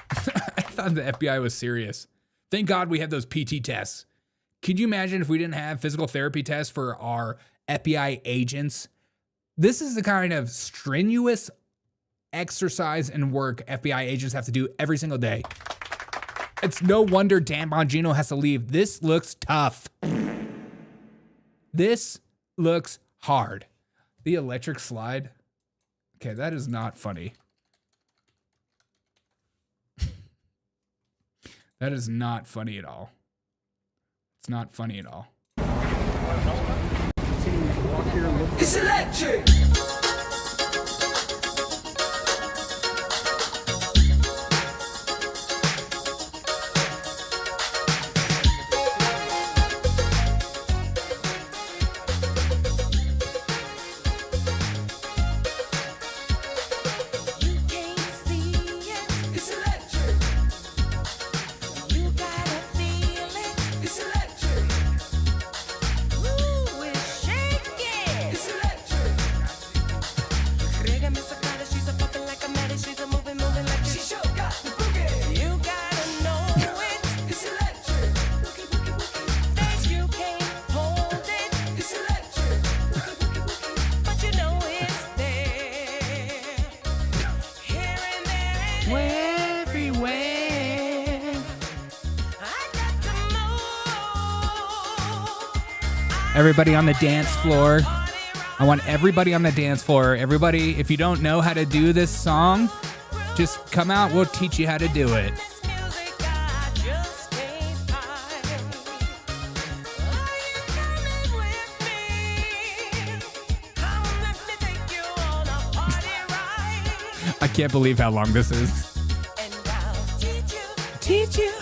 I thought the FBI was serious. Thank God we had those PT tests. Could you imagine if we didn't have physical therapy tests for our FBI agents? This is the kind of strenuous exercise and work FBI agents have to do every single day. It's no wonder Dan Bongino has to leave. This looks tough. This looks hard. The electric slide. Okay, that is not funny. That is not funny at all. It's not funny at all. It's electric! Everybody on the dance floor. I want everybody on the dance floor. Everybody, if you don't know how to do this song, just come out. We'll teach you how to do it. I can't believe how long this is. Teach you.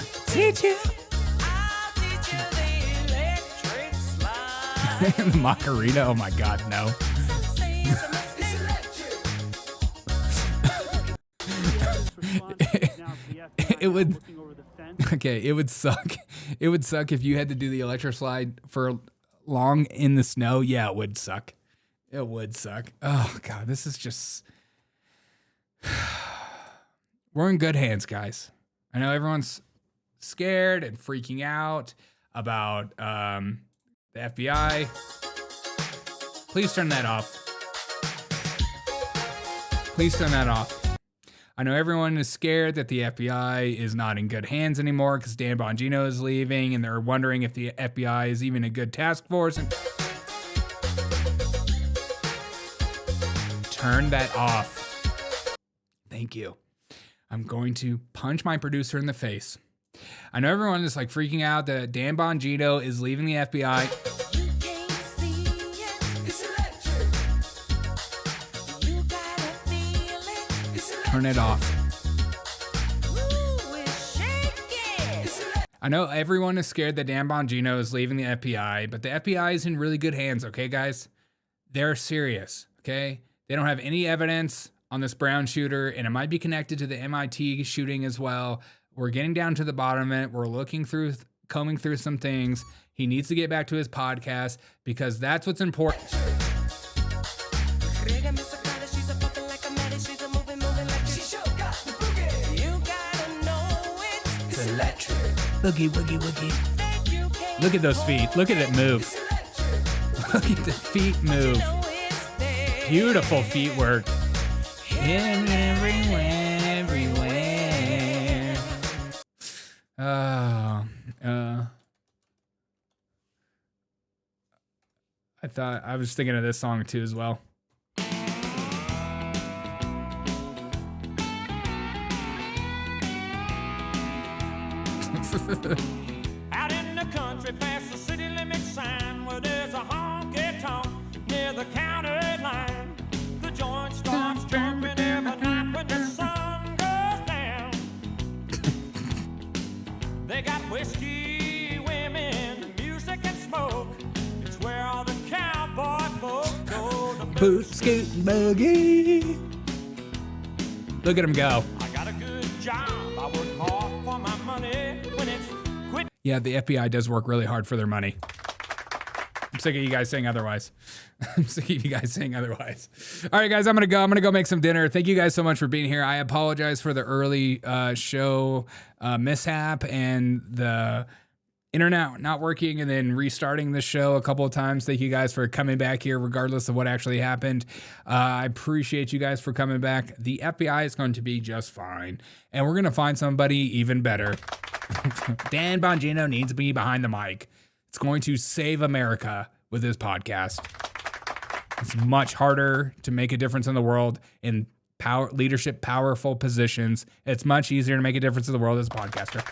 The Macarena? Oh my God, no. It would. Okay, it would suck. It would suck if you had to do the electric slide for long in the snow. Yeah, it would suck. It would suck. Oh God, this is just. We're in good hands, guys. I know everyone's scared and freaking out about the FBI. Please turn that off. Please turn that off. I know everyone is scared that the FBI is not in good hands anymore because Dan Bongino is leaving and they're wondering if the FBI is even a good task force. Turn that off. Thank you. I'm going to punch my producer in the face. I know everyone is like freaking out that Dan Bongino is leaving the FBI. Turn it off. I know everyone is scared that Dan Bongino is leaving the FBI, but the FBI is in really good hands, okay, guys? They're serious, okay? They don't have any evidence on this Brown shooter, and it might be connected to the MIT shooting as well. We're getting down to the bottom of it. We're combing through some things. He needs to get back to his podcast because that's what's important. It's electric. Boogie, woogie, woogie. Look at those feet. Look at it move. Look at the feet move. Beautiful feet work. Everywhere. I was thinking of this song too as well. Out in the country past the city limit sign where there's a honky-tonk near the county line. The joint starts jumping every night when the sun goes down. They got whiskey, women, music and smoke. It's where all the cowboy folk go to boot, scoot, and boogie. Look at him go. I got a good job. I work hard for my money when it's quit. Yeah, the FBI does work really hard for their money. I'm sick of you guys saying otherwise. I'm sick of you guys saying otherwise. All right, guys, I'm gonna go. I'm gonna go make some dinner. Thank you guys so much for being here. I apologize for the early show mishap and the internet not working and then restarting the show a couple of times. Thank you guys for coming back here regardless of what actually happened. I appreciate you guys for coming back. The FBI is going to be just fine. And we're going to find somebody even better. Dan Bongino needs to be behind the mic. It's going to save America with this podcast. It's much harder to make a difference in the world in leadership, powerful positions. It's much easier to make a difference in the world as a podcaster.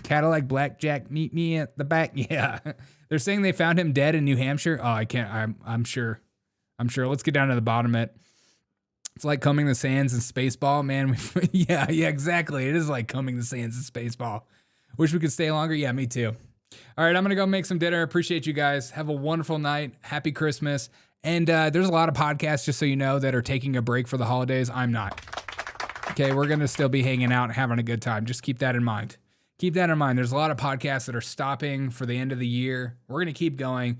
Cadillac Blackjack, meet me at the back. Yeah. They're saying they found him dead in New Hampshire. Oh, I can't. I'm sure. Let's get down to the bottom of it. It's like combing the sands in Spaceball, man. Yeah, exactly. It is like combing the sands in Spaceball. Wish we could stay longer. Yeah, me too. All right, I'm going to go make some dinner. Appreciate you guys. Have a wonderful night. Happy Christmas. And there's a lot of podcasts, just so you know, that are taking a break for the holidays. I'm not. Okay, we're going to still be hanging out and having a good time. Just keep that in mind. Keep that in mind. There's a lot of podcasts that are stopping for the end of the year. We're going to keep going.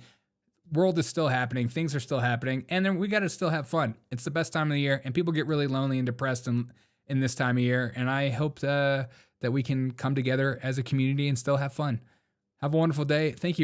World is still happening. Things are still happening. And then we got to still have fun. It's the best time of the year. And people get really lonely and depressed in this time of year. And I hope that we can come together as a community and still have fun. Have a wonderful day. Thank you.